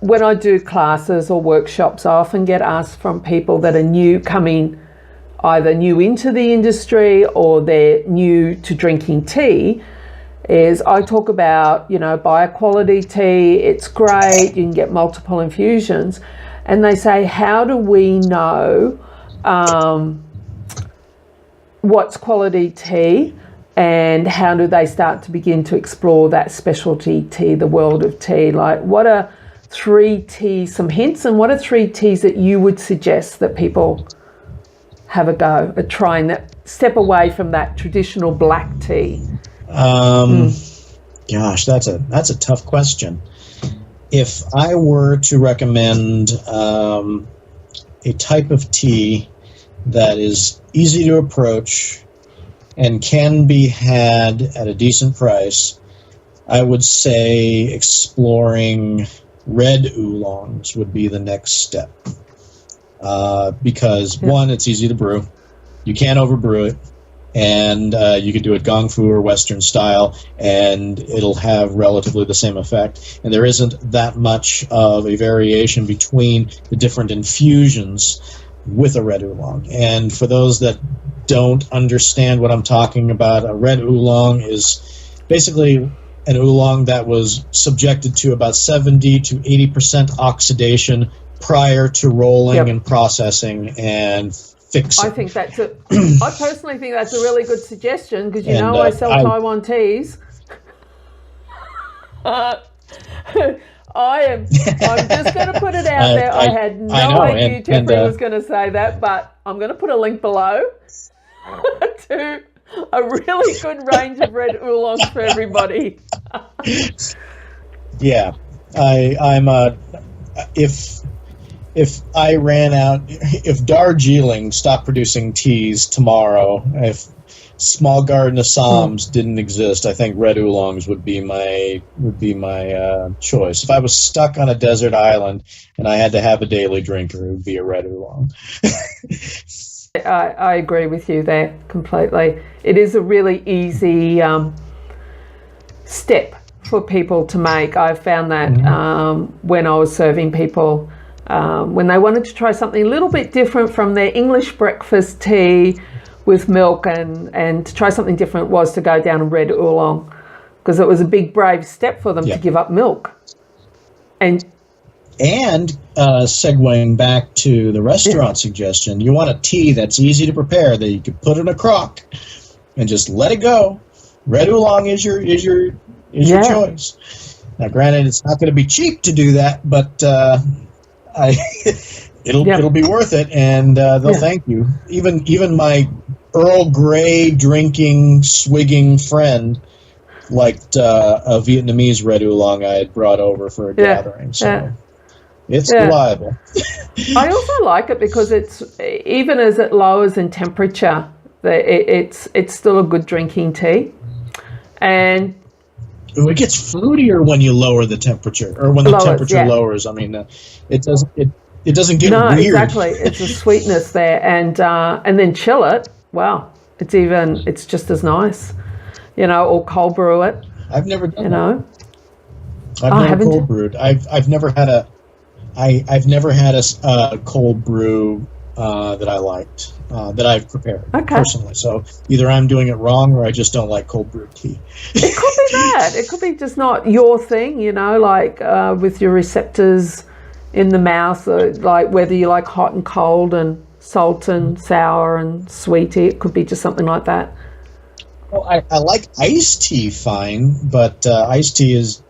when I do classes or workshops, I often get asked from people that are coming either new into the industry or they're new to drinking tea, is I talk about, buy a quality tea, it's great, you can get multiple infusions. And they say, how do we know what's quality tea, and how do they start to begin to explore that specialty tea, the world of tea? Like, what are 3 teas, some hints, and what are 3 teas that you would suggest that people have a go at trying that, step away from that traditional black tea? Gosh, that's a tough question. If I were to recommend a type of tea that is easy to approach and can be had at a decent price, I would say exploring red oolongs would be the next step. Because, one, it's easy to brew. You can't overbrew it. And you could do it Gong Fu or Western style, and it'll have relatively the same effect. And there isn't that much of a variation between the different infusions with a red oolong. And for those that don't understand what I'm talking about, a red oolong is basically an oolong that was subjected to about 70 to 80% oxidation prior to rolling and processing and fixing. I personally think that's a really good suggestion, because I sell Taiwan teas. I'm just going to put it out there. I had no idea Geoffrey was going to say that, but I'm going to put a link below to a really good range of red oolongs for everybody. Yeah, if I ran out, if Darjeeling stopped producing teas tomorrow, if Small Garden Assams didn't exist, I think red oolongs would be my choice. If I was stuck on a desert island and I had to have a daily drinker, it would be a red oolong. I agree with you there completely. It is a really easy step for people to make. I found that when I was serving people, when they wanted to try something a little bit different from their English breakfast tea with milk, and to try something different was to go down a red oolong, because it was a big brave step for them to give up milk. And segueing back to the restaurant suggestion, you want a tea that's easy to prepare, that you could put in a crock and just let it go. Red oolong is your choice. Now, granted, it's not going to be cheap to do that, but it'll be worth it, and they'll thank you. Even my Earl Grey drinking, swigging friend liked a Vietnamese red oolong I had brought over for a gathering. So it's reliable. I also like it because it's, even as it lowers in temperature, it's still a good drinking tea. And it gets fruitier when you lower the temperature, or when the temperature lowers. I mean, it doesn't get weird. Exactly. It's a sweetness there, and then chill it. Wow, it's just as nice, or cold brew it. I've never done that. I've never cold brewed. I've never had a cold brew that I liked, that I've prepared personally. So either I'm doing it wrong, or I just don't like cold brewed tea. It could be that. It could be just not your thing, like with your receptors in the mouth, like whether you like hot and cold and salt and sour and sweetie. It could be just something like that. Well, I like iced tea fine, but iced tea is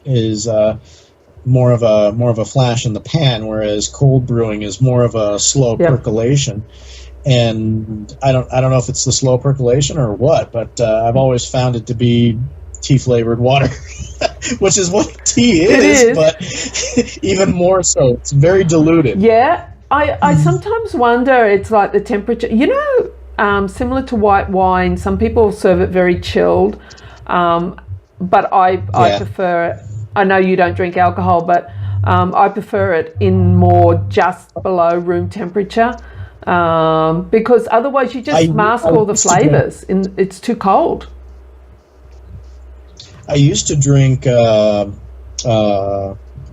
more of a flash in the pan, whereas cold brewing is more of a slow percolation. And I don't know if it's the slow percolation or what, but I've always found it to be tea flavored water, which is what tea is, but even more so. It's very diluted. Yeah, I sometimes wonder, it's like the temperature, similar to white wine. Some people serve it very chilled, but I prefer it. I know you don't drink alcohol, but I prefer it in more just below room temperature, because otherwise you just mask all the flavors. It's too cold. I used to drink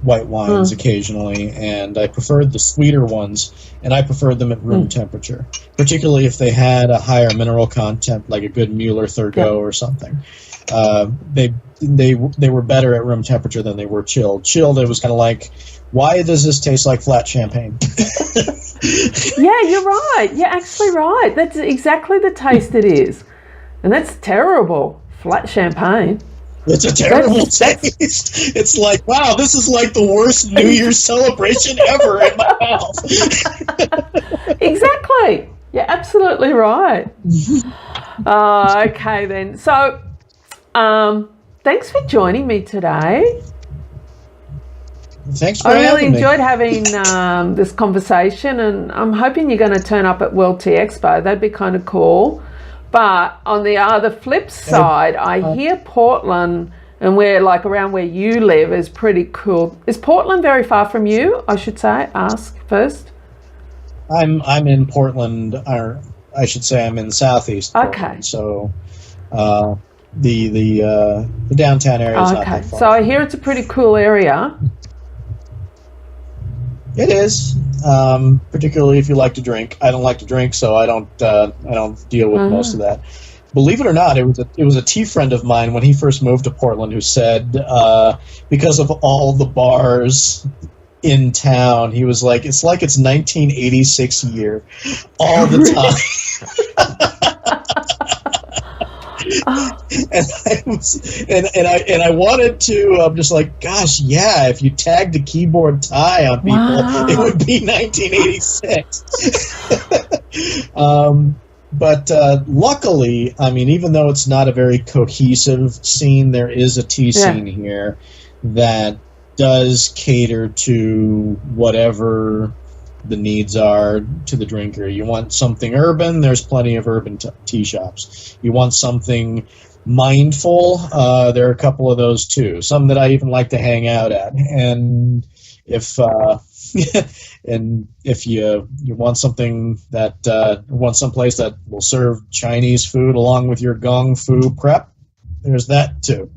white wines occasionally, and I preferred the sweeter ones, and I preferred them at room temperature, particularly if they had a higher mineral content, like a good Mueller-Thurgau or something. They were better at room temperature than they were chilled. Chilled, it was kind of like, why does this taste like flat champagne? Yeah, you're right. You're actually right. That's exactly the taste it is. And that's terrible. Flat champagne. It's a terrible taste. It's like, wow, this is like the worst New Year's celebration ever in my mouth. Exactly. You're absolutely right. Okay, then. So, thanks for joining me today. Thanks for having me. I really enjoyed having this conversation, and I'm hoping you're going to turn up at World Tea Expo. That'd be kind of cool. But on the other flip side, I hear Portland, and we're like around where you live, is pretty cool. Is Portland very far from you? I should say. Ask first. I'm in Portland, or I should say I'm in Southeast Portland. Okay. So the downtown area is not that far. So I hear it's a pretty cool area. It is, particularly if you like to drink. I don't like to drink, so I don't deal with most of that. Believe it or not, it was a tea friend of mine when he first moved to Portland who said because of all the bars in town, he was like, it's 1986 here all the time. And I wanted to. I'm just like, gosh, yeah. If you tagged a keyboard tie on people, it would be 1986. But luckily, I mean, even though it's not a very cohesive scene, there is a tea scene here that does cater to whatever the needs are to the drinker. You want something urban, there's plenty of urban tea shops. You want something mindful, there are a couple of those too. Some that I even like to hang out at. And if you want something that want someplace that will serve Chinese food along with your gong fu prep, there's that too.